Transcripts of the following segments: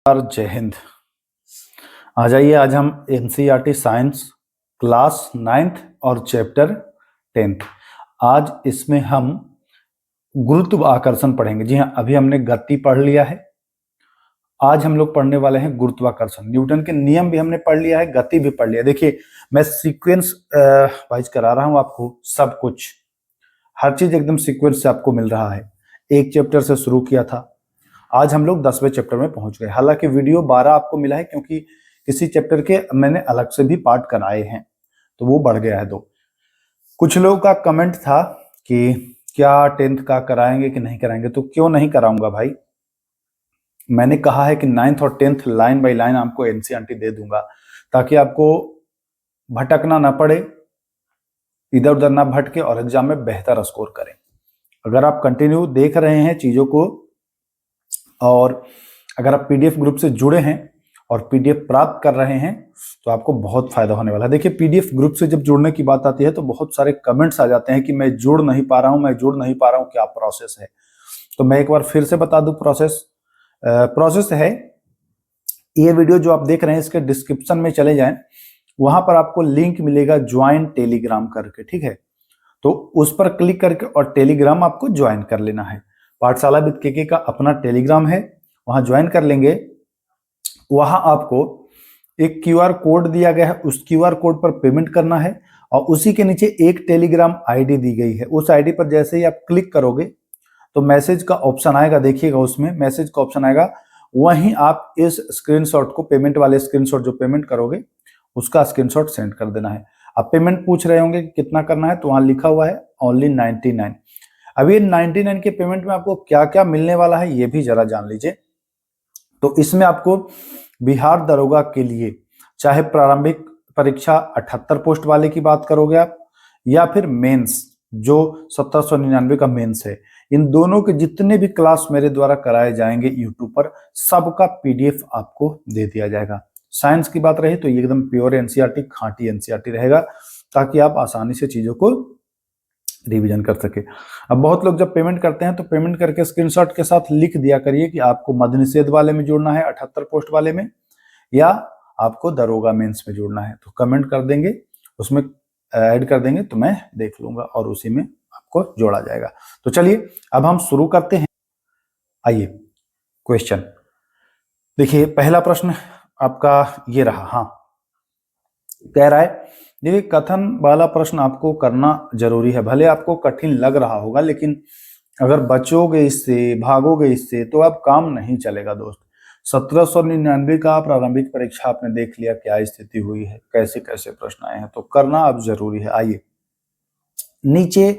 जय हिंद। आ जाइए, आज हम एनसीईआरटी साइंस क्लास 9th और चैप्टर 10th। आज इसमें हम गुरुत्वाकर्षण पढ़ेंगे। जी हाँ, अभी हमने गति पढ़ लिया है, आज हम लोग पढ़ने वाले हैं गुरुत्वाकर्षण। न्यूटन के नियम भी हमने पढ़ लिया है, गति भी पढ़ लिया। देखिए, मैं सीक्वेंस वाइज करा रहा हूं आपको, सब कुछ हर चीज एकदम सीक्वेंस से आपको मिल रहा है। एक चैप्टर से शुरू किया था, आज हम लोग 10वें चैप्टर में पहुंच गए। हालांकि वीडियो 12 आपको मिला है क्योंकि किसी चैप्टर के मैंने अलग से भी पार्ट कराए हैं, तो वो बढ़ गया है 2। कुछ लोगों का कमेंट था कि क्या 10th का कराएंगे कि नहीं कराएंगे, तो क्यों नहीं कराऊंगा भाई। मैंने कहा है कि 9th और 10th लाइन बाय लाइन आपको एनसीईआरटी दे दूंगा, ताकि आपको भटकना ना पड़े, इधर उधर ना भटके और एग्जाम में बेहतर स्कोर करें। अगर आप कंटिन्यू देख रहे हैं चीजों को और अगर आप पीडीएफ ग्रुप से जुड़े हैं और पीडीएफ प्राप्त कर रहे हैं तो आपको बहुत फायदा होने वाला है। देखिए, पीडीएफ ग्रुप से जब जुड़ने की बात आती है तो बहुत सारे कमेंट्स आ जाते हैं कि मैं जुड़ नहीं पा रहा हूं, क्या प्रोसेस है। तो मैं एक बार फिर से बता दूं, प्रोसेस है, ये वीडियो जो आप देख रहे हैं इसके डिस्क्रिप्शन में चले जाएं, वहां पर आपको लिंक मिलेगा ज्वाइन टेलीग्राम करके, ठीक है। तो उस पर क्लिक करके और टेलीग्राम आपको ज्वाइन कर लेना है। पाठशाला विद केके का अपना टेलीग्राम है, वहां ज्वाइन कर लेंगे। वहां आपको एक क्यूआर कोड दिया गया है, उस क्यूआर कोड पर पेमेंट करना है और उसी के नीचे एक टेलीग्राम आईडी दी गई है। उस आईडी पर जैसे ही आप क्लिक करोगे तो मैसेज का ऑप्शन आएगा, देखिएगा उसमें मैसेज का ऑप्शन आएगा, वहीं आप इस स्क्रीनशॉट को, पेमेंट वाले स्क्रीनशॉट जो पेमेंट करोगे उसका स्क्रीनशॉट सेंड कर देना है। आप पेमेंट पूछ रहे होंगे कि कितना करना है, तो वहां लिखा हुआ है ओनली 99। अब ये 99 के पेमेंट में आपको क्या क्या मिलने वाला है ये भी जरा जान लीजिए। तो इसमें आपको बिहार दरोगा के लिए, चाहे प्रारंभिक परीक्षा 78 पोस्ट वाले की बात करोगे आप, या फिर मेंस जो 1799 का मेंस है, इन दोनों के जितने भी क्लास मेरे द्वारा कराए जाएंगे यूट्यूब पर, सबका पीडीएफ आपको दे दिया जाएगा। साइंस की बात रही तो ये एकदम प्योर एनसीईआरटी, खांटी एनसीईआरटी रहेगा, ताकि आप आसानी से चीजों को रिवीजन कर सके। अब बहुत लोग जब पेमेंट करते हैं तो पेमेंट करके स्क्रीनशॉट के साथ लिख दिया करिए कि आपको मद्य निषेध वाले में जुड़ना है 78 पोस्ट वाले में, या आपको दरोगा मेंस में जुड़ना है। तो कमेंट कर देंगे, उसमें ऐड कर देंगे तो मैं देख लूंगा और उसी में आपको जोड़ा जाएगा। तो चलिए अब हम शुरू करते हैं। आइए क्वेश्चन देखिए, पहला प्रश्न आपका ये रहा। हाँ, कह रहा है, देखिए कथन वाला प्रश्न आपको करना जरूरी है। भले आपको कठिन लग रहा होगा, लेकिन अगर बचोगे इससे, भागोगे इससे, तो अब काम नहीं चलेगा दोस्त। 1799 का प्रारंभिक परीक्षा आपने देख लिया, क्या स्थिति हुई है, कैसे कैसे प्रश्न आए हैं, तो करना अब जरूरी है। आइए नीचे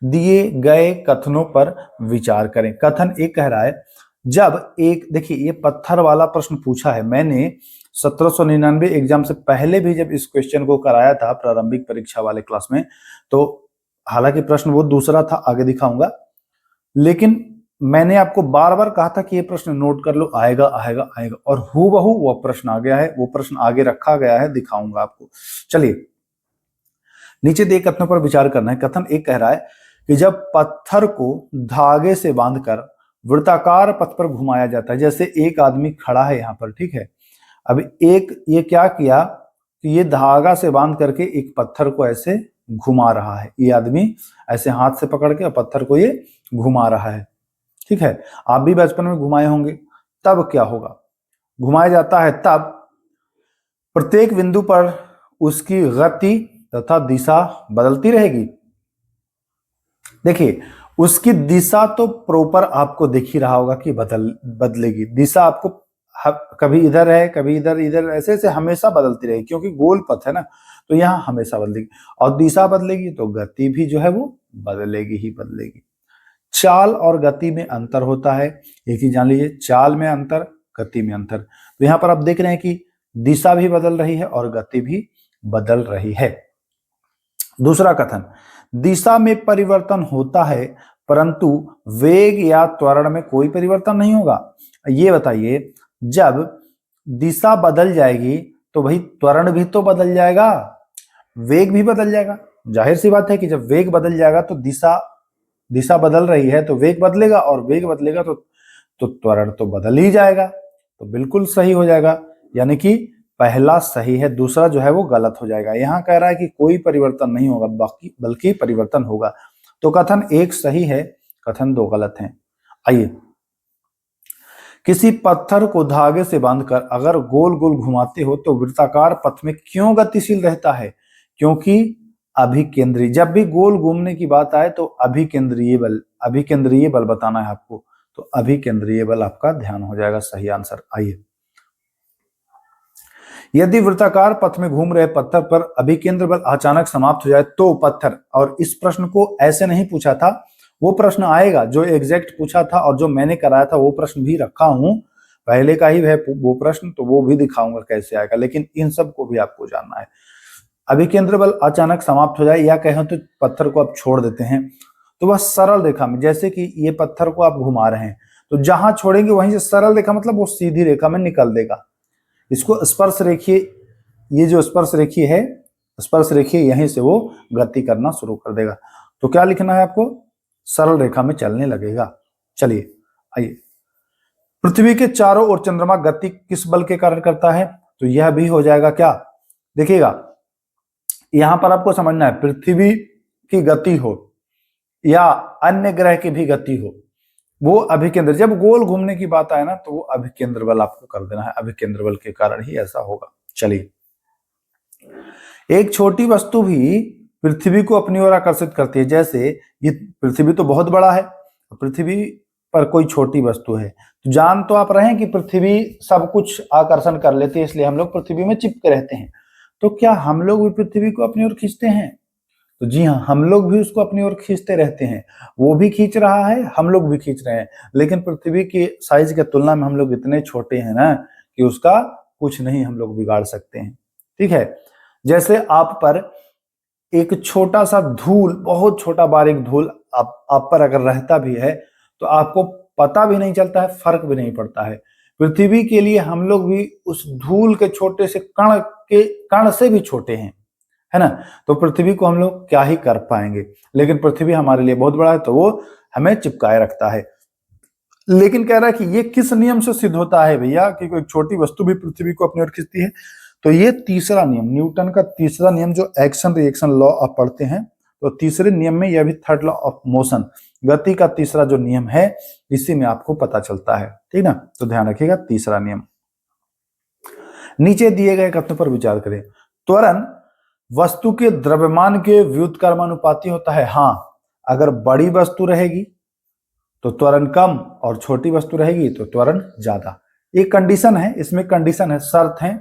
दिए गए कथनों पर विचार करें। कथन एक कह रहा है, जब एक, देखिए ये पत्थर वाला प्रश्न पूछा है मैंने 1799 एग्जाम से पहले भी जब इस क्वेश्चन को कराया था प्रारंभिक परीक्षा वाले क्लास में, तो हालांकि प्रश्न वो दूसरा था, आगे दिखाऊंगा, लेकिन मैंने आपको बार बार कहा था कि ये प्रश्न नोट कर लो, आएगा आएगा आएगा, और हूबहू वो प्रश्न आ गया है, वो प्रश्न आगे रखा गया है, दिखाऊंगा आपको। चलिए नीचे दिए कथनों पर विचार करना है। कथन एक कह रहा है कि जब पत्थर को धागे से बांधकर वृत्ताकार पथ पर घुमाया जाता है, जैसे एक आदमी खड़ा है यहाँ पर, ठीक है, अब एक ये क्या किया कि ये धागा से बांध करके एक पत्थर को ऐसे घुमा रहा है, ये आदमी ऐसे हाथ से पकड़ के पत्थर को ये घुमा रहा है, ठीक है। आप भी बचपन में घुमाए होंगे। तब क्या होगा, घुमाया जाता है तब प्रत्येक बिंदु पर उसकी गति तथा दिशा बदलती रहेगी। देखिए उसकी दिशा तो प्रॉपर आपको दिख ही रहा होगा कि बदलेगी। दिशा आपको कभी इधर है, कभी इधर, इधर, ऐसे ऐसे हमेशा बदलती रहेगी, क्योंकि गोल पथ है ना, तो यहाँ हमेशा बदलेगी। और दिशा बदलेगी तो गति भी जो है वो बदलेगी ही बदलेगी। चाल और गति में अंतर होता है, एक चीज जान लीजिए, चाल में अंतर, गति में अंतर। तो यहाँ पर आप देख रहे हैं कि दिशा भी बदल रही है और गति भी बदल रही है। दूसरा कथन, दिशा में परिवर्तन होता है परंतु वेग या त्वरण में कोई परिवर्तन नहीं होगा। ये बताइए, जब दिशा बदल जाएगी तो भाई त्वरण भी तो बदल जाएगा, वेग भी बदल जाएगा। जाहिर सी बात है कि जब वेग बदल जाएगा तो दिशा बदल रही है तो वेग बदलेगा, और वेग बदलेगा तो त्वरण तो बदल ही जाएगा। तो बिल्कुल सही हो जाएगा, यानी कि पहला सही है, दूसरा जो है वो गलत हो जाएगा। यहां कह रहा है कि कोई परिवर्तन नहीं होगा बल्कि परिवर्तन होगा। तो कथन 1 सही है, कथन 2 गलत है। आइए, किसी पत्थर को धागे से बांधकर अगर गोल गोल घुमाते हो तो वृत्ताकार पथ में क्यों गतिशील रहता है? क्योंकि अभिकेंद्री, जब भी गोल घूमने की बात आए तो अभिकेंद्रीय बल बताना है आपको, तो अभिकेंद्रीय बल आपका ध्यान हो जाएगा सही आंसर। आइए, यदि वृत्ताकार पथ में घूम रहे पत्थर पर अभिकेंद्र बल अचानक समाप्त हो जाए तो पत्थर, और इस प्रश्न को ऐसे नहीं पूछा था, वो प्रश्न आएगा जो एग्जैक्ट पूछा था और जो मैंने कराया था वो प्रश्न भी रखा हूं, पहले का ही है वो प्रश्न, तो वो भी दिखाऊंगा कैसे आएगा, लेकिन इन सब को भी आपको जानना है। अभिकेंद्र बल अचानक समाप्त हो जाए या कहें तो पत्थर को आप छोड़ देते हैं, तो वह सरल रेखा में, जैसे कि ये पत्थर को आप घुमा रहे हैं तो जहां छोड़ेंगे वहीं से सरल रेखा मतलब वो सीधी रेखा में निकल देगा। इसको स्पर्श रेखीय, ये जो स्पर्श रेखीय है, स्पर्श रेखीय यहीं से वो गति करना शुरू कर देगा। तो क्या लिखना है आपको? सरल रेखा में चलने लगेगा। चलिए आइए, पृथ्वी के चारों ओर चंद्रमा गति किस बल के कारण करता है? तो यह भी हो जाएगा क्या, देखिएगा यहां पर आपको समझना है, पृथ्वी की गति हो या अन्य ग्रह की भी गति हो, वो अभिकेंद्र, जब गोल घूमने की बात आए ना तो वो अभिकेंद्र बल आपको कर देना है, अभिकेंद्र बल के कारण ही ऐसा होगा। चलिए, एक छोटी वस्तु भी पृथ्वी को अपनी ओर आकर्षित करती है, जैसे ये पृथ्वी तो बहुत बड़ा है, पृथ्वी पर कोई छोटी वस्तु है, तो जान तो आप रहे हैं कि पृथ्वी सब कुछ आकर्षण कर लेती है, इसलिए हम लोग पृथ्वी में चिपके रहते हैं। तो क्या हम लोग भी पृथ्वी को अपनी ओर खींचते हैं? तो जी हाँ, हम लोग भी उसको अपनी ओर खींचते रहते हैं, वो भी खींच रहा है, हम लोग भी खींच रहे हैं, लेकिन पृथ्वी की साइज के तुलना में हम लोग इतने छोटे हैं ना कि उसका कुछ नहीं हम लोग बिगाड़ सकते हैं। ठीक है, जैसे आप पर एक छोटा सा धूल, बहुत छोटा बारीक धूल आप पर अगर रहता भी है तो आपको पता भी नहीं चलता है, फर्क भी नहीं पड़ता है। पृथ्वी के लिए हम लोग भी उस धूल के छोटे से कण से भी छोटे हैं, है ना। तो पृथ्वी को हम लोग क्या ही कर पाएंगे, लेकिन पृथ्वी हमारे लिए बहुत बड़ा है तो वो हमें चिपकाए रखता है। लेकिन कह रहा है कि ये किस नियम से सिद्ध होता है भैया कि कोई छोटी वस्तु भी पृथ्वी को अपनी ओर खींचती है? तो ये तीसरा नियम, न्यूटन का तीसरा नियम, जो एक्शन रिएक्शन लॉ आप पढ़ते हैं, तो तीसरे नियम में यह भी थर्ड लॉ ऑफ मोशन, गति का तीसरा जो नियम है, इसी में आपको पता चलता है। ठीक ना, तो ध्यान रखिएगा तीसरा नियम। नीचे दिए गए कथनों पर विचार करें। त्वरण वस्तु के द्रव्यमान के व्युत्क्रमानुपाती होता है। हाँ, अगर बड़ी वस्तु रहेगी तो त्वरण कम और छोटी वस्तु रहेगी तो त्वरण ज्यादा। ये कंडीशन है, इसमें कंडीशन है, शर्त है,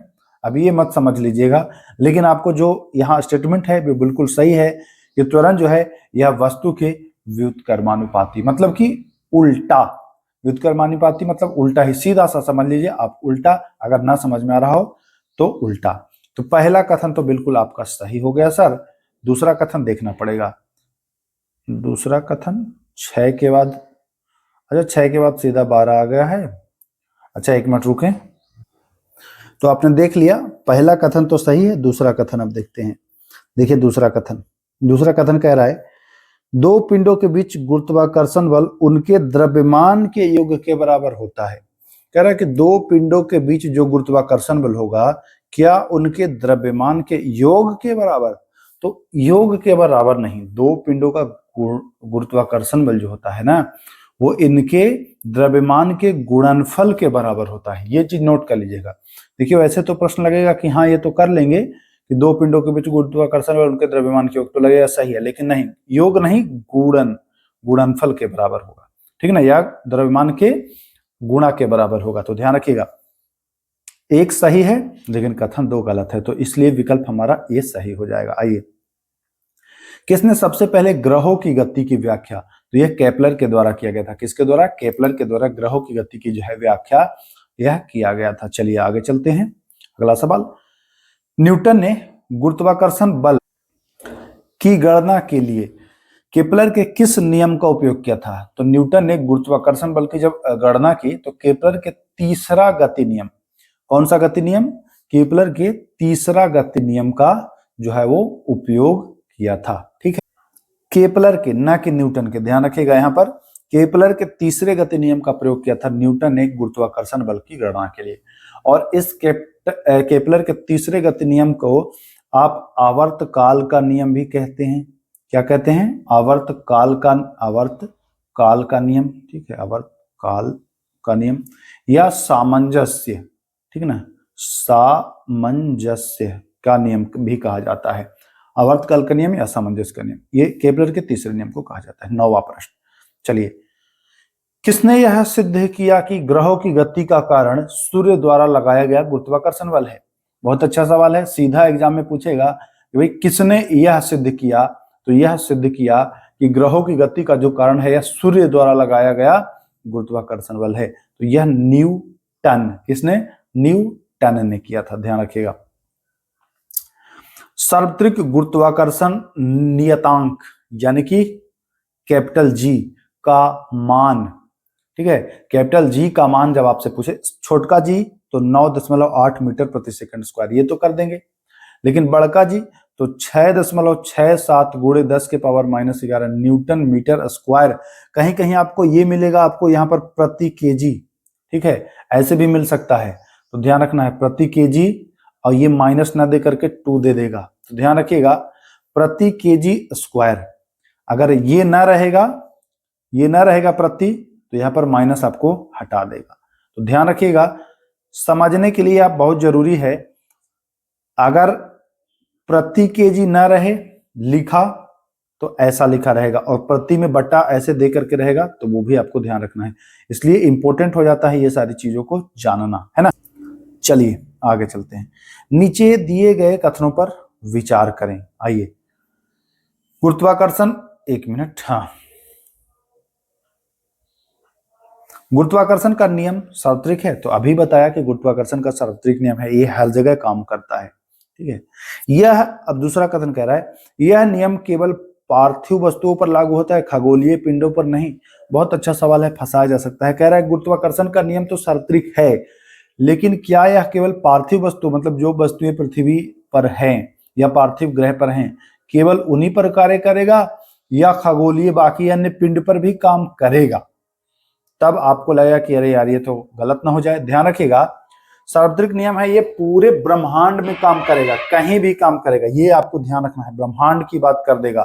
अभी ये मत समझ लीजिएगा, लेकिन आपको जो यहाँ स्टेटमेंट है वो बिल्कुल सही है कि त्वरण जो है यह वस्तु के व्युत्क्रमानुपाती, मतलब कि उल्टा, व्युत्क्रमानुपाती मतलब उल्टा ही, सीधा सा समझ लीजिए आप, उल्टा, अगर ना समझ में आ रहा हो तो उल्टा। तो पहला कथन तो बिल्कुल आपका सही हो गया सर, दूसरा कथन देखना पड़ेगा। दूसरा कथन 6 के बाद, अच्छा 6 के बाद सीधा 12 आ गया है। अच्छा एक मिनट रुकें, तो आपने देख लिया पहला कथन तो सही है, दूसरा कथन अब देखते हैं। देखिए दूसरा कथन कह रहा है, दो पिंडों के बीच गुरुत्वाकर्षण बल उनके द्रव्यमान के योग के बराबर होता है। कह रहा है कि दो पिंडों के बीच जो गुरुत्वाकर्षण बल होगा क्या उनके द्रव्यमान के योग के बराबर? तो योग के बराबर नहीं, दो पिंडों का गुरुत्वाकर्षण बल जो होता है ना, वो इनके द्रव्यमान के गुणनफल के बराबर होता है। ये चीज नोट कर लीजिएगा। देखिए वैसे तो प्रश्न लगेगा कि हाँ ये तो कर लेंगे कि दो पिंडों के बीच गुरुत्वाकर्षण बल उनके द्रव्यमान के योग, तो लगेगा सही है, लेकिन नहीं, योग नहीं, गुणनफल के बराबर होगा। ठीक है ना, या द्रव्यमान के गुणा के बराबर होगा। तो ध्यान रखिएगा, एक सही है लेकिन कथन 2 गलत है, तो इसलिए विकल्प हमारा ये सही हो जाएगा। आइए, किसने सबसे पहले ग्रहों की गति की व्याख्या? तो यह केपलर के द्वारा किया गया था। किसके द्वारा? केपलर के द्वारा ग्रहों की गति की जो है व्याख्या यह किया गया था। चलिए आगे चलते हैं, अगला सवाल। न्यूटन ने गुरुत्वाकर्षण बल की गणना के लिए केपलर के किस नियम का उपयोग किया था? तो न्यूटन ने गुरुत्वाकर्षण बल की जब गणना की तो केपलर के तीसरा गति नियम, कौन सा गति नियम? केपलर के तीसरा गति नियम का जो है वो उपयोग किया था। ठीक है, केपलर के, ना कि न्यूटन के, ध्यान रखिएगा यहाँ पर, केपलर के तीसरे गति नियम का प्रयोग किया था न्यूटन ने गुरुत्वाकर्षण बल की गणना के लिए। और इस केपलर के तीसरे गति नियम को आप आवर्तकाल का नियम भी कहते हैं। क्या कहते हैं? आवर्त काल का नियम, ठीक है, आवर्त काल का नियम या सामंजस्य, ठीक है ना, सामंजस्य का नियम भी कहा जाता है। आवर्तकाल का नियम या सामंजस्य का नियम, ये केपलर के तीसरे नियम को कहा जाता है। 9वां प्रश्न, चलिए, किसने यह सिद्ध किया कि ग्रहों की गति का कारण सूर्य द्वारा लगाया गया गुरुत्वाकर्षण बल है? बहुत अच्छा सवाल है, सीधा एग्जाम में पूछेगा कि भाई किसने यह सिद्ध किया, तो यह सिद्ध किया कि ग्रहों की गति का जो कारण है यह सूर्य द्वारा लगाया गया गुरुत्वाकर्षण बल है। तो यह न्यूटन, किसने? न्यूटन ने किया था, ध्यान रखिएगा। सार्वत्रिक गुरुत्वाकर्षण नियतांक यानी कि कैपिटल जी का मान, ठीक है, कैपिटल जी का मान जब आपसे पूछे, छोटका जी तो 9.8 मीटर प्रति सेकंड स्क्वायर, ये तो कर देंगे, लेकिन बड़का जी तो 6.67 गुणे 10 के पावर -11 न्यूटन मीटर स्क्वायर। कहीं कहीं आपको ये मिलेगा, आपको यहाँ पर प्रति केजी, ठीक है, ऐसे भी मिल सकता है, तो ध्यान रखना है प्रति केजी, और ये माइनस ना दे करके 2 दे देगा, तो ध्यान रखिएगा प्रति केजी स्क्वायर। अगर ये ना रहेगा प्रति, तो यहाँ पर माइनस आपको हटा देगा, तो ध्यान रखिएगा। समझने के लिए आप बहुत जरूरी है, अगर प्रति केजी ना रहे लिखा तो ऐसा लिखा रहेगा, और प्रति में बटा ऐसे दे करके रहेगा, तो वो भी आपको ध्यान रखना है। इसलिए इंपॉर्टेंट हो जाता है ये सारी चीजों को जानना, है ना। चलिए आगे चलते हैं, नीचे दिए गए कथनों पर विचार करें। आइए, गुरुत्वाकर्षण, एक मिनट, हाँ, गुरुत्वाकर्षण का नियम सार्वत्रिक है, तो अभी बताया कि गुरुत्वाकर्षण का सार्वत्रिक नियम है, ये हर जगह काम करता है, ठीक है। यह, अब दूसरा कथन कह रहा है, यह नियम केवल पार्थिव वस्तुओं पर लागू होता है, खगोलीय पिंडों पर नहीं। बहुत अच्छा सवाल है, फंसाया जा सकता है। कह रहा है गुरुत्वाकर्षण का नियम तो सार्वत्रिक है, लेकिन क्या यह केवल पार्थिव वस्तु, मतलब जो वस्तुएं पृथ्वी पर हैं या पार्थिव ग्रह पर हैं, केवल उन्हीं पर कार्य करेगा, या खगोलीय बाकी अन्य पिंड पर भी काम करेगा? तब आपको लगेगा कि अरे यार ये तो गलत ना हो जाए। ध्यान रखिएगा, सार्वत्रिक नियम है, ये पूरे ब्रह्मांड में काम करेगा, कहीं भी काम करेगा, ये आपको ध्यान रखना है, ब्रह्मांड की बात कर देगा।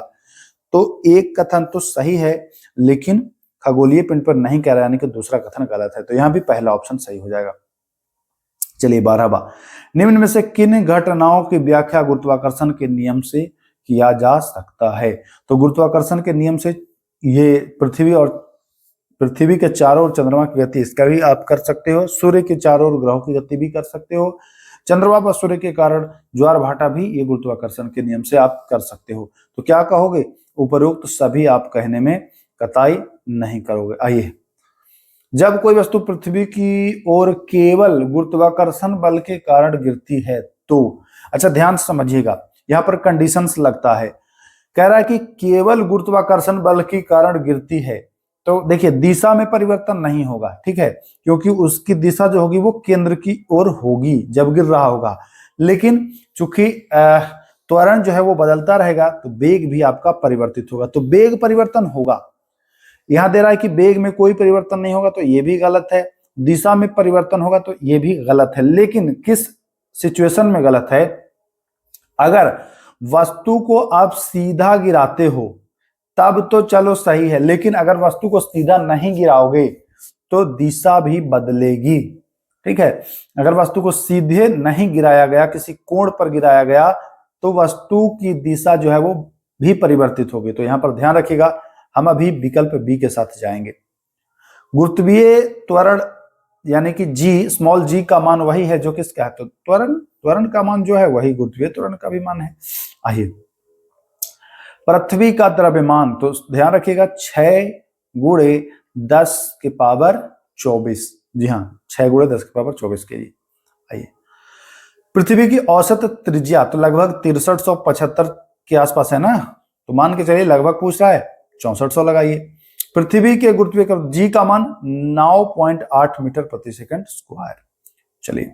तो एक कथन तो सही है, लेकिन खगोलीय पिंड पर नहीं कह रहा, यानी कि दूसरा कथन गलत है, तो यहां भी पहला ऑप्शन सही हो जाएगा। चलिए 12वां, निम्न में से किन घटनाओं की व्याख्या गुरुत्वाकर्षण के नियम से किया जा सकता है? तो गुरुत्वाकर्षण के नियम से ये पृथ्वी के चारों ओर चंद्रमा की गति, इसका भी आप कर सकते हो। सूर्य के चारों ओर ग्रहों की गति भी कर सकते हो। चंद्रमा पर सूर्य के कारण ज्वार भाटा भी ये गुरुत्वाकर्षण के नियम से आप कर सकते हो। तो क्या कहोगे? उपरोक्त सभी आप कहने में कतई नहीं करोगे। आइए, जब कोई वस्तु पृथ्वी की ओर केवल गुरुत्वाकर्षण बल के कारण गिरती है तो, अच्छा ध्यान से समझिएगा, यहाँ पर कंडीशंस लगता है। कह रहा है कि केवल गुरुत्वाकर्षण बल के कारण गिरती है, तो देखिए दिशा में परिवर्तन नहीं होगा, ठीक है, क्योंकि उसकी दिशा जो होगी वो केंद्र की ओर होगी जब गिर रहा होगा। लेकिन चूंकि त्वरण जो है वो बदलता रहेगा, तो वेग भी आपका परिवर्तित होगा, तो वेग परिवर्तन होगा। यहां दे रहा है कि वेग में कोई परिवर्तन नहीं होगा, तो ये भी गलत है। दिशा में परिवर्तन होगा, तो ये भी गलत है। लेकिन किस सिचुएशन में गलत है? अगर वस्तु को आप सीधा गिराते हो तब तो चलो सही है, लेकिन अगर वस्तु को सीधा नहीं गिराओगे तो दिशा भी बदलेगी, ठीक है। अगर वस्तु को सीधे नहीं गिराया गया, किसी कोण पर गिराया गया, तो वस्तु की दिशा जो है वो भी परिवर्तित होगी। तो यहां पर ध्यान रखिएगा, हम अभी विकल्प बी के साथ जाएंगे। गुरुत्वीय त्वरण यानी कि जी, स्मॉल जी का मान वही है जो किसका है, तो त्वरण का मान जो है वही गुरुत्वीय त्वरण का भी मान है। आइए, पृथ्वी का द्रव्यमान, तो ध्यान रखिएगा 6 गुणे 10 के पावर 24, जी हाँ 6 गुणे 10 के पावर 24 के जी। आइए, पृथ्वी की औसत त्रिज्या तो लगभग 6375 के आसपास है ना, तो मान के चलिए लगभग पूछ रहा है 6400 लगाइए। पृथ्वी के गुरुत्वीय जी का मान 9.8 मीटर प्रति सेकंड स्क्वायर। चलिए,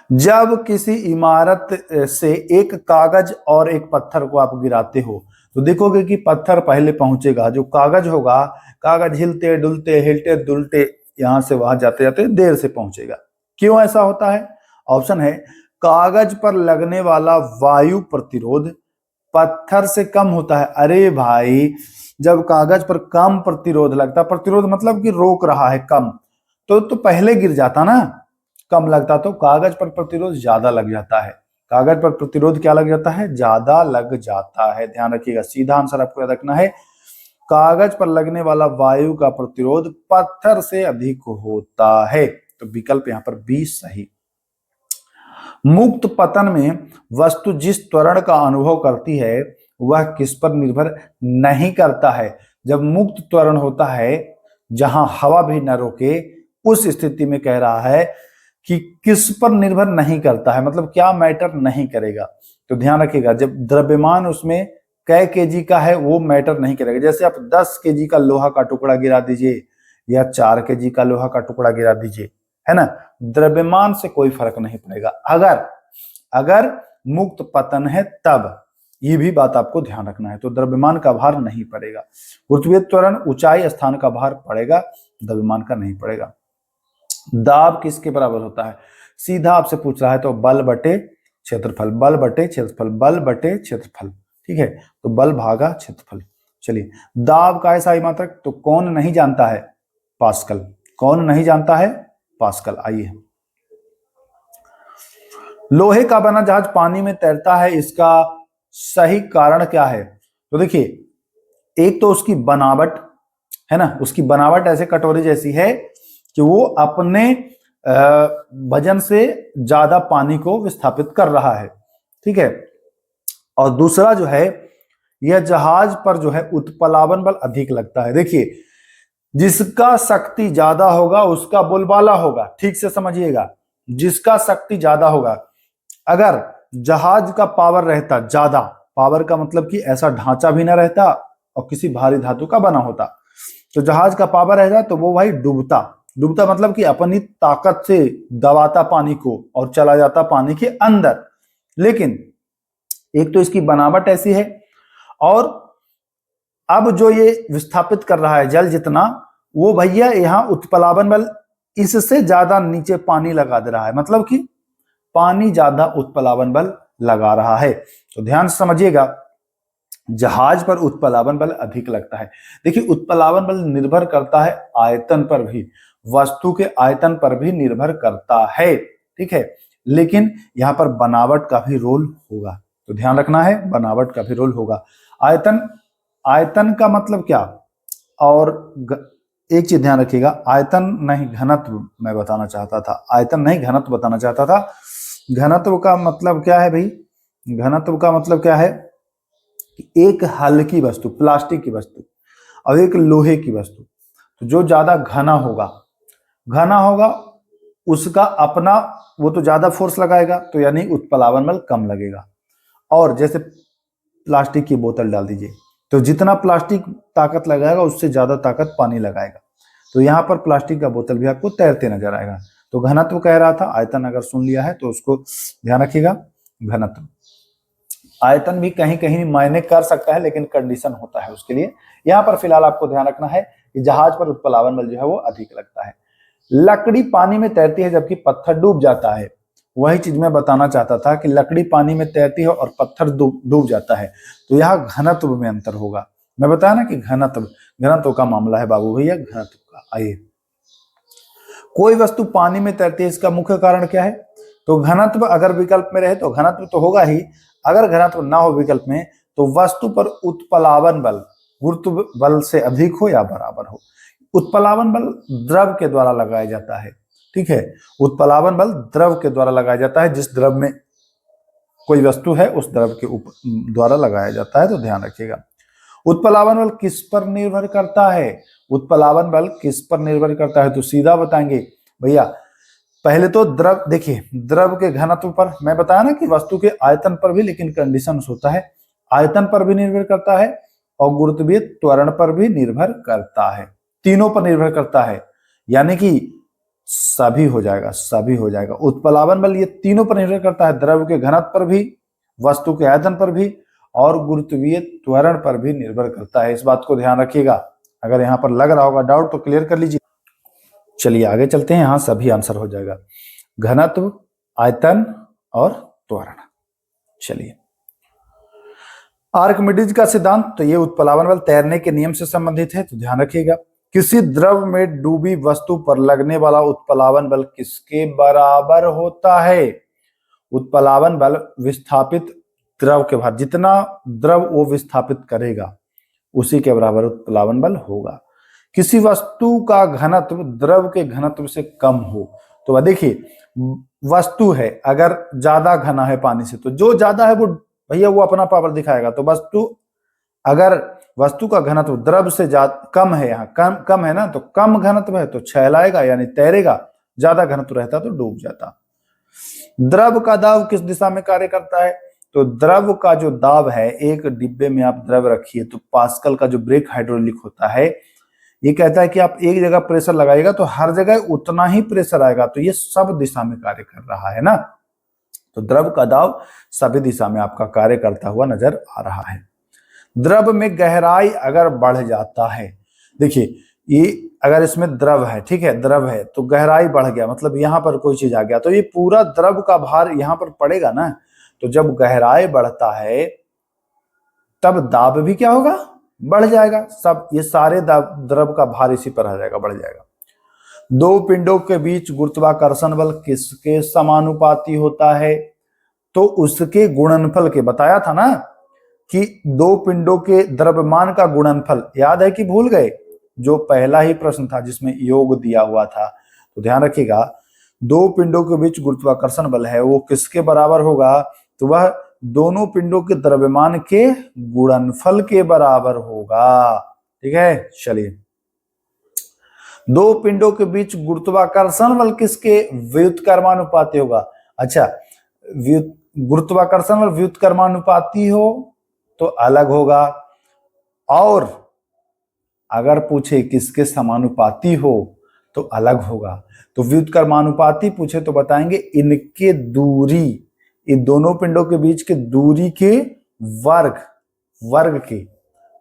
जब किसी इमारत से एक कागज और एक पत्थर को आप गिराते हो, तो देखोगे कि पत्थर पहले पहुंचेगा, जो कागज होगा, कागज हिलते डुलते हिलते डुलते यहां से वहां जाते जाते देर से पहुंचेगा। क्यों ऐसा होता है? ऑप्शन है, कागज पर लगने वाला वायु प्रतिरोध पत्थर से कम होता है। अरे भाई, जब कागज पर कम प्रतिरोध लगता, प्रतिरोध मतलब कि रोक रहा है कम, तो पहले गिर जाता ना, कम लगता, तो कागज पर प्रतिरोध ज्यादा लग जाता है। कागज पर प्रतिरोध क्या लग जाता है? ज्यादा लग जाता है। ध्यान रखिएगा, सीधा आंसर आपको याद रखना है, कागज पर लगने वाला वायु का प्रतिरोध पत्थर से अधिक होता है। तो विकल्प यहां पर बी सही। मुक्त पतन में वस्तु जिस त्वरण का अनुभव करती है वह किस पर निर्भर नहीं करता है। जब मुक्त त्वरण होता है, जहां हवा भी न रोके, उस स्थिति में कह रहा है कि किस पर निर्भर नहीं करता है, मतलब क्या मैटर नहीं करेगा। तो ध्यान रखिएगा, जब द्रव्यमान उसमें कै केजी का है वो मैटर नहीं करेगा। जैसे आप 10 केजी का लोहा का टुकड़ा गिरा दीजिए या 4 केजी का लोहा का टुकड़ा गिरा दीजिए, है ना, द्रव्यमान से कोई फर्क नहीं पड़ेगा। अगर मुक्त पतन है तब, ये भी बात आपको ध्यान रखना है, तो द्रव्यमान का भार नहीं पड़ेगा। गुरुत्वीय त्वरण ऊंचाई स्थान का भार पड़ेगा, द्रव्यमान का नहीं पड़ेगा। दाब किसके बराबर होता है? सीधा आपसे पूछ रहा है, तो बल बटे क्षेत्रफल, बल बटे क्षेत्रफल, बल बटे क्षेत्रफल, ठीक है, तो बल भागा क्षेत्रफल। चलिए, दाब का ऐसा मात्रक, तो कौन नहीं जानता है? पास्कल। कौन नहीं जानता है? पास्कल। आइए, लोहे का बना जहाज पानी में तैरता है, इसका सही कारण क्या है? तो देखिए, एक तो उसकी बनावट है ना, उसकी बनावट ऐसे कटोरी जैसी है कि वो अपने वजन से ज्यादा पानी को विस्थापित कर रहा है, ठीक है। और दूसरा जो है, यह जहाज पर जो है उत्प्लावन बल अधिक लगता है। देखिए, जिसका शक्ति ज्यादा होगा उसका बोलबाला होगा, ठीक से समझिएगा, जिसका शक्ति ज्यादा होगा। अगर जहाज का पावर रहता ज्यादा, पावर का मतलब कि ऐसा ढांचा भी ना रहता और किसी भारी धातु का बना होता, तो जहाज का पावर रहता तो वो भाई डूबता, डूबता मतलब कि अपनी ताकत से दबाता पानी को और चला जाता पानी के अंदर। लेकिन एक तो इसकी बनावट ऐसी है, और अब जो ये विस्थापित कर रहा है जल जितना, वो भैया यहाँ उत्प्लावन बल इससे ज्यादा नीचे पानी लगा दे रहा है, मतलब कि पानी ज्यादा उत्प्लावन बल लगा रहा है। तो ध्यान से समझिएगा, जहाज पर उत्प्लावन बल अधिक लगता है। देखिए, उत्प्लावन बल निर्भर करता है आयतन पर भी, वस्तु के आयतन पर भी निर्भर करता है, ठीक है, लेकिन यहाँ पर बनावट का भी रोल होगा। तो ध्यान रखना है, बनावट का भी रोल होगा। आयतन का मतलब क्या? और एक चीज ध्यान रखिएगा, आयतन नहीं घनत्व मैं बताना चाहता था, आयतन नहीं घनत्व बताना चाहता था। घनत्व का मतलब क्या है भाई? घनत्व का मतलब क्या है कि एक हल्की वस्तु, प्लास्टिक की वस्तु, और एक लोहे की वस्तु, तो जो ज्यादा घना होगा उसका अपना, वो तो ज्यादा फोर्स लगाएगा, तो यानी उत्प्लावन बल कम लगेगा। और जैसे प्लास्टिक की बोतल डाल दीजिए, तो जितना प्लास्टिक ताकत लगाएगा उससे ज्यादा ताकत पानी लगाएगा। तो यहाँ पर प्लास्टिक का बोतल भी आपको तैरते नजर आएगा। तो घनत्व कह रहा था, आयतन अगर सुन लिया है तो उसको ध्यान रखिएगा। घनत्व, आयतन भी कहीं कहीं मायने कर सकता है, लेकिन कंडीशन होता है उसके लिए। यहाँ पर फिलहाल आपको ध्यान रखना है कि जहाज पर उत्प्लावन बल जो है वो अधिक लगता है। लकड़ी पानी में तैरती है जबकि पत्थर डूब जाता है। वही चीज मैं बताना चाहता था कि लकड़ी पानी में तैरती है और पत्थर डूब जाता है, तो यहाँ घनत्व में अंतर होगा। मैं बताया ना कि घनत्व का मामला है बाबू भैया, घनत्व का। आइए, कोई वस्तु पानी में तैरती है, इसका मुख्य कारण क्या है? तो घनत्व अगर विकल्प में रहे तो घनत्व तो होगा ही, अगर घनत्व ना हो विकल्प में तो वस्तु पर उत्प्लावन बल गुरुत्व बल से अधिक हो या बराबर हो। उत्प्लावन बल द्रव के द्वारा लगाया जाता है, ठीक है, उत्प्लावन बल द्रव के द्वारा लगाया जाता है, जिस द्रव में कोई वस्तु है उस द्रव के द्वारा लगाया जाता है। तो ध्यान रखिएगा, उत्प्लावन बल किस पर निर्भर करता है? उत्प्लावन बल किस पर निर्भर करता है? तो सीधा बताएंगे भैया, पहले तो द्रव, देखिए द्रव के घनत्व पर, मैं बताया ना कि वस्तु के आयतन पर भी, लेकिन कंडीशन होता है, आयतन पर भी निर्भर करता है और गुरुत्वीय त्वरण पर भी निर्भर करता है, तीनों पर निर्भर करता है, यानी कि सभी हो जाएगा। उत्प्लावन बल ये तीनों पर निर्भर करता है, द्रव के घनत्व पर भी, वस्तु के आयतन पर भी और गुरुत्वीय त्वरण पर भी निर्भर करता है। इस बात को ध्यान रखिएगा, अगर यहाँ पर लग रहा होगा डाउट तो क्लियर कर लीजिए। चलिए आगे चलते हैं, यहाँ सभी आंसर हो जाएगा। घनत्व, आयतन और त्वरण। चलिए, आर्किमिडीज का सिद्धांत, तो ये उत्प्लावन बल तैरने के नियम से संबंधित है, तो ध्यान रखिएगा। किसी द्रव में डूबी वस्तु पर लगने वाला उत्प्लावन बल किसके बराबर होता है? उत्प्लावन बल विस्थापित द्रव के भार, जितना द्रव वो विस्थापित करेगा उसी के बराबर उत्प्लावन बल होगा। किसी वस्तु का घनत्व द्रव के घनत्व से कम हो, तो वह देखिए वस्तु है, अगर ज्यादा घना है पानी से तो जो ज्यादा है वो भैया वो अपना पावर दिखाएगा। तो अगर वस्तु का घनत्व द्रव से कम है, यहाँ कम है ना, तो कम घनत्व है तो छहलाएगा यानी तैरेगा, ज्यादा घनत्व रहता तो डूब जाता। द्रव का दाब किस दिशा में कार्य करता है? तो द्रव का जो दाब है, एक डिब्बे में आप द्रव रखिए तो पास्कल का जो ब्रेक हाइड्रोलिक होता है ये कहता है कि आप एक जगह प्रेशर लगाइएगा तो हर जगह उतना ही प्रेशर आएगा, तो ये सब दिशा में कार्य कर रहा है ना। तो द्रव का दाब सभी दिशा में आपका कार्य करता हुआ नजर आ रहा है। द्रव में गहराई अगर बढ़ जाता है, देखिए ये अगर इसमें द्रव है, ठीक है, द्रव है तो गहराई बढ़ गया, मतलब यहाँ पर कोई चीज आ गया तो ये पूरा द्रव का भार यहाँ पर पड़ेगा ना। तो जब गहराई बढ़ता है तब दाब भी क्या होगा? बढ़ जाएगा। सब ये सारे द्रव का भार इसी पर आ जाएगा, बढ़ जाएगा। दो पिंडों के बीच गुरुत्वाकर्षण बल किसके समानुपाती होता है? तो उसके गुणनफल के, बताया था ना कि दो पिंडों के द्रव्यमान का गुणनफल, याद है कि भूल गए? जो पहला ही प्रश्न था जिसमें योग दिया हुआ था, तो ध्यान रखिएगा दो पिंडों के बीच गुरुत्वाकर्षण बल है वो किसके बराबर होगा? तो वह दोनों पिंडों के द्रव्यमान के गुणनफल के बराबर होगा। ठीक है, चलिए। दो पिंडों के बीच गुरुत्वाकर्षण बल किसके व्युत्क्रमानुपाती होगा? अच्छा, गुरुत्वाकर्षण बल व्युत्क्रमानुपाती हो तो अलग होगा, और अगर पूछे किसके समानुपाती हो तो अलग होगा। तो व्युत्क्रमानुपाती पूछे तो बताएंगे इनके दूरी, इन दोनों पिंडों के बीच के दूरी के वर्ग के।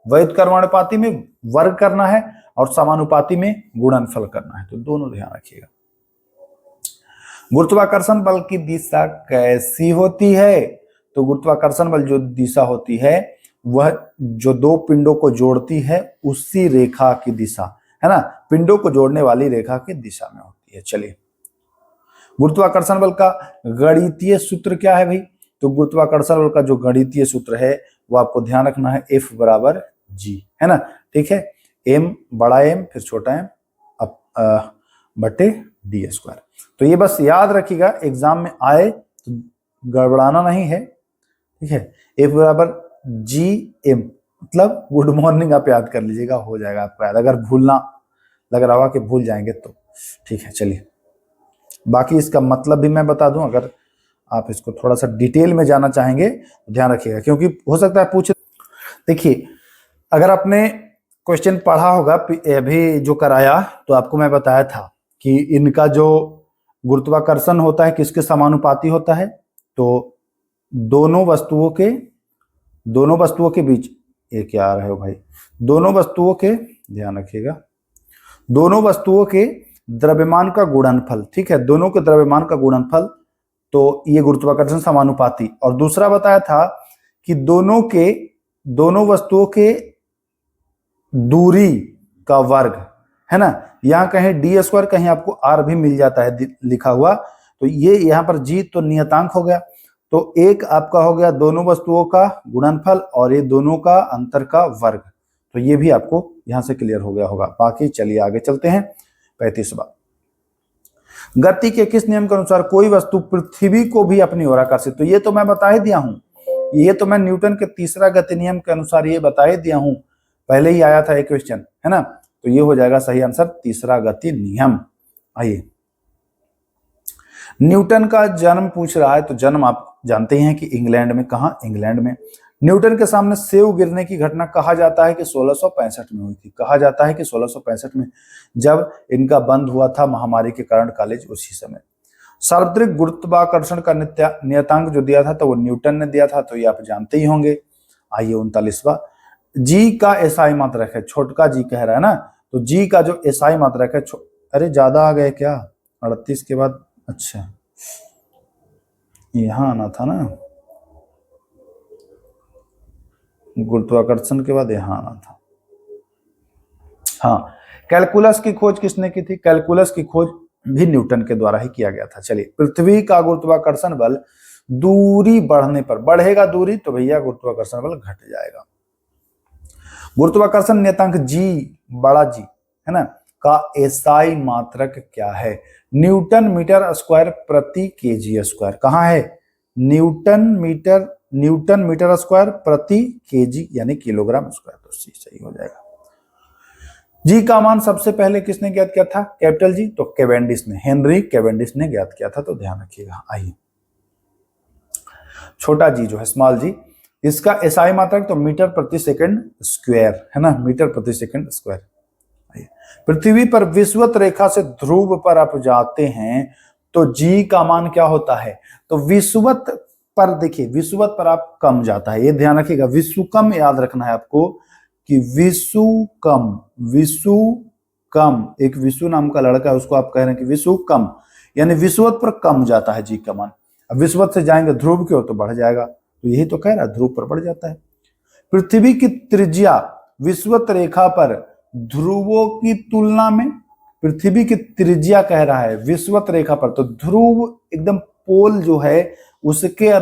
व्युत्क्रमानुपाती में वर्ग करना है और समानुपाती में गुणनफल करना है, तो दोनों ध्यान रखिएगा। गुरुत्वाकर्षण बल की दिशा कैसी होती है? तो गुरुत्वाकर्षण बल जो दिशा होती है वह जो दो पिंडों को जोड़ती है उसी रेखा की दिशा है ना, पिंडों को जोड़ने वाली रेखा की दिशा में होती है। चलिए, गुरुत्वाकर्षण बल का गणितीय सूत्र क्या है भाई? तो गुरुत्वाकर्षण बल का जो गणितीय सूत्र है वो आपको ध्यान रखना है, F बराबर G, है ना। ठीक है, M बड़ा M फिर छोटा M बटे डी स्क्वायर। तो ये बस याद रखिएगा, एग्जाम में आए तो गड़बड़ाना नहीं है। ठीक है, F बराबर GM मतलब गुड मॉर्निंग आप याद कर लीजिएगा, हो जाएगा आपको याद। अगर भूलना लग रहा होगा कि भूल जाएंगे तो ठीक है। चलिए, बाकी इसका मतलब भी मैं बता दूं, अगर आप इसको थोड़ा सा डिटेल में जाना चाहेंगे तो ध्यान रखिएगा, क्योंकि हो सकता है पूछे। देखिए, अगर आपने क्वेश्चन पढ़ा होगा अभी जो कराया, तो आपको मैं बताया था कि इनका जो गुरुत्वाकर्षण होता है किसके समानुपाती होता है? तो दोनों वस्तुओं के बीच, ये क्या आ रहा है भाई, दोनों वस्तुओं के, ध्यान रखिएगा, दोनों वस्तुओं के द्रव्यमान का गुणनफल। ठीक है, दोनों के द्रव्यमान का गुणनफल, तो ये गुरुत्वाकर्षण समानुपाती। और दूसरा बताया था कि दोनों वस्तुओं के दूरी का वर्ग, है ना। यहाँ कहीं डी स्क्वायर, कहीं आपको आर भी मिल जाता है लिखा हुआ, तो ये यहाँ पर जी तो नियतांक हो गया, तो एक आपका हो गया दोनों वस्तुओं का गुणनफल और ये दोनों का अंतर का वर्ग। तो ये भी आपको यहां से क्लियर हो गया होगा। बाकी चलिए आगे चलते हैं। 35वां, गति के किस नियम के अनुसार कोई वस्तु पृथ्वी को भी अपनी ओर आकर्षित? तो ये तो मैं बता ही दिया हूं, ये तो मैं न्यूटन के तीसरा गति नियम के अनुसार ये बता ही दिया हूं, पहले ही आया था एक क्वेश्चन, है ना। तो ये हो जाएगा सही आंसर, तीसरा गति नियम। आइए, न्यूटन का जन्म पूछ रहा है, तो जन्म आप जानते हैं कि इंग्लैंड में। कहा? इंग्लैंड में। न्यूटन के सामने सेव गिरने की घटना कहा जाता है कि 1665 में हुई थी। कहा जाता है कि 1665 में, जब इनका बंद हुआ था महामारी के कारण कॉलेज, उसी समय। सार्वत्रिक गुरुत्वाकर्षण का नियतांक जो दिया था तो वो न्यूटन ने दिया था, तो ये आप जानते ही होंगे। आइए 39वां, जी का एसआई मात्रक है, छोटका जी कह रहा है ना, तो जी का जो एसआई मात्रक है, अरे ज्यादा आ गए क्या, 38 के बाद, अच्छा यहां आना था ना, गुरुत्वाकर्षण के बाद यहां आना था। हाँ, कैलकुलस की खोज किसने की थी, कैलकुलस की खोज भी न्यूटन के द्वारा ही किया गया था। चलिए, पृथ्वी का गुरुत्वाकर्षण बल दूरी बढ़ने पर, बढ़ेगा दूरी तो भैया गुरुत्वाकर्षण बल घट जाएगा। गुरुत्वाकर्षण नियतांक जी, बड़ा जी है ना, का एसआई मात्रक क्या है, न्यूटन मीटर स्क्वायर प्रति केजी स्क्वायर। कहां है, न्यूटन मीटर स्क्वायर प्रति केजी यानी किलोग्राम स्क्वायर, तो सही हो जाएगा। जी का मान सबसे पहले किसने ज्ञात किया था, कैपिटल जी, तो कैवेंडिश ने, हेनरी कैवेंडिश ने ज्ञात किया था, तो ध्यान रखिएगा। आइए छोटा जी जो है स्मॉल जी, इसका एसआई मात्रक तो मीटर प्रति सेकंड स्क्वायर है ना, मीटर प्रति सेकंड स्क्वायर। पृथ्वी पर विषुवत रेखा से ध्रुव पर आप जाते हैं तो जी का मान क्या होता है, तो विषुवत पर देखिए, विषुवत पर आप कम जाता है, ये ध्यान रखिएगा, विषुकम याद रखना है आपको कि विषुकम, एक विषु नाम का लड़का है, उसको आप कह रहे हैं कि विषुकम, यानी विषुवत पर कम जाता है जी का मान। अब विषुवत से जाएंगे ध्रुव की ओर तो बढ़ जाएगा, तो यही तो कह रहा है, ध्रुव पर बढ़ जाता है। पृथ्वी की त्रिज्या विषुवत रेखा पर ध्रुवों की तुलना में, पृथ्वी की त्रिज्या कह रहा है विषुवत रेखा पर, तो ध्रुव एकदम पोल जो है उसके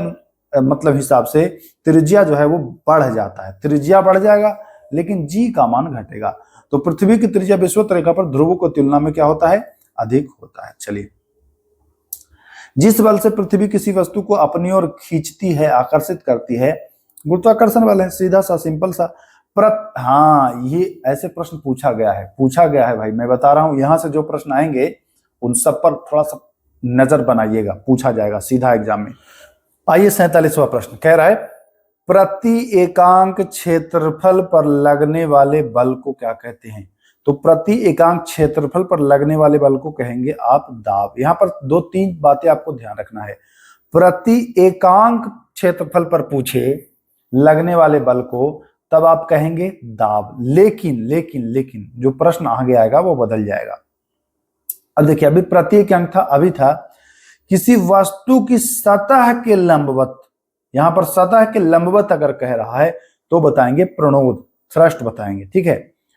मतलब हिसाब से त्रिज्या जो है वो बढ़ जाता है, त्रिज्या बढ़ जाएगा लेकिन जी का मान घटेगा। तो पृथ्वी की त्रिज्या विषुवत रेखा पर ध्रुव को तुलना में क्या होता है, अधिक होता है। चलिए, जिस बल से पृथ्वी किसी वस्तु को अपनी ओर खींचती है, आकर्षित करती है, गुरुत्वाकर्षण बल है, सीधा सा सिंपल सा। हाँ, ये ऐसे प्रश्न पूछा गया है भाई, मैं बता रहा हूं, यहां से जो प्रश्न आएंगे उन सब पर थोड़ा सा नजर बनाइएगा, पूछा जाएगा सीधा एग्जाम में। आइए 47वां प्रश्न कह रहा है, प्रति एकांक क्षेत्रफल पर लगने वाले बल को क्या कहते हैं, तो प्रति एकांक क्षेत्रफल पर लगने वाले बल को कहेंगे आप दाब। यहां पर 2-3 बातें आपको ध्यान रखना है, प्रति एकांक क्षेत्रफल पर पूछे लगने वाले बल को तब आप कहेंगे दाब, लेकिन जो प्रश्न आगे आएगा वो बदल जाएगा। अब देखिए, अभी प्रति एकांक था, अभी था किसी वस्तु की सतह के लंबवत, यहां पर सतह के लंबवत अगर कह रहा है तो बताएंगे प्रणोद, थ्रस्ट बताएंगे, ठीक है।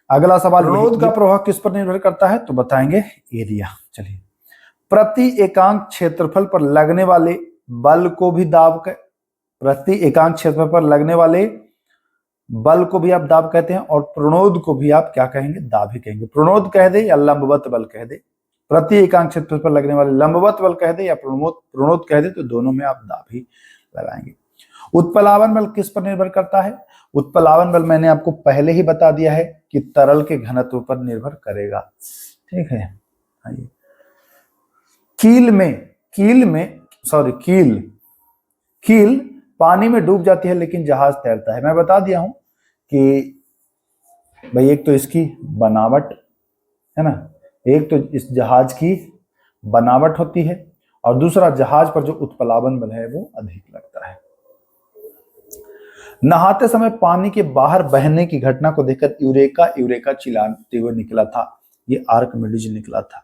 अगला सवाल, प्रणोद का प्रभाव किस पर निर्भर करता है, तो बताएंगे एरिया। चलिए, प्रति एकांक क्षेत्रफल पर लगने वाले बल को भी दाब, प्रति एकांक क्षेत्रफल पर लगने वाले बल को भी आप दाब कहते हैं, और प्रणोद को भी आप क्या कहेंगे, दाब ही कहेंगे। प्रणोद कह दे या लंबवत बल कह दे, प्रति एकांक क्षेत्रफल पर लगने वाले लंबवत बल कह दे या प्रणोद कह दे, तो दोनों में आप दाब ही लगाएंगे। उत्प्लावन बल किस पर निर्भर करता है, उत्प्लावन बल मैंने आपको पहले ही बता दिया है कि तरल के घनत्व पर निर्भर करेगा, ठीक है। आइए, कील पानी में डूब जाती है लेकिन जहाज तैरता है। मैं बता दिया हूं कि भाई, एक तो इसकी बनावट है ना, एक तो इस जहाज की बनावट होती है, और दूसरा जहाज पर जो उत्प्लावन बल है वो अधिक लगता है। नहाते समय पानी के बाहर बहने की घटना को देखकर यूरेका चिल्लाते हुए निकला था, ये आर्किमिडीज निकला था।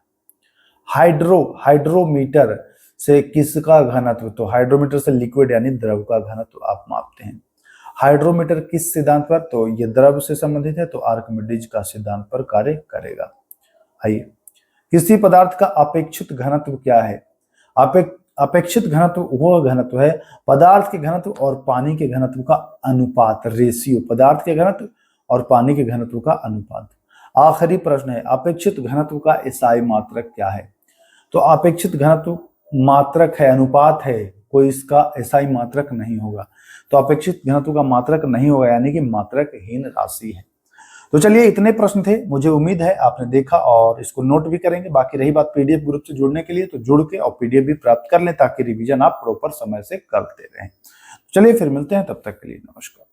हाइड्रोमीटर से किसका घनत्व, तो हाइड्रोमीटर से लिक्विड यानी द्रव का घनत्व आप मापते हैं। हाइड्रोमीटर किस सिद्धांत पर, तो ये द्रव से संबंधित है, तो आर्किमिडीज का सिद्धांत पर कार्य करेगा। आइए, किसी पदार्थ का अपेक्षित घनत्व क्या है, अपेक्षित घनत्व वह घनत्व है पदार्थ के घनत्व और पानी के घनत्व का अनुपात, रेशियो, पदार्थ के घनत्व और पानी के घनत्व का अनुपात। आखिरी प्रश्न है, अपेक्षित घनत्व का एसआई मात्रक क्या है, तो अपेक्षित घनत्व मात्रक है, अनुपात है, कोई इसका एसआई मात्रक नहीं होगा, तो अपेक्षित घनत्व का मात्रक नहीं होगा, यानी कि मात्रकहीन राशि है। तो चलिए, इतने प्रश्न थे, मुझे उम्मीद है आपने देखा और इसको नोट भी करेंगे। बाकी रही बात पीडीएफ ग्रुप से जुड़ने के लिए, तो जुड़ के और पीडीएफ भी प्राप्त कर लें ताकि रिवीजन आप प्रॉपर समय से करते रहें। चलिए फिर मिलते हैं, तब तक के लिए नमस्कार।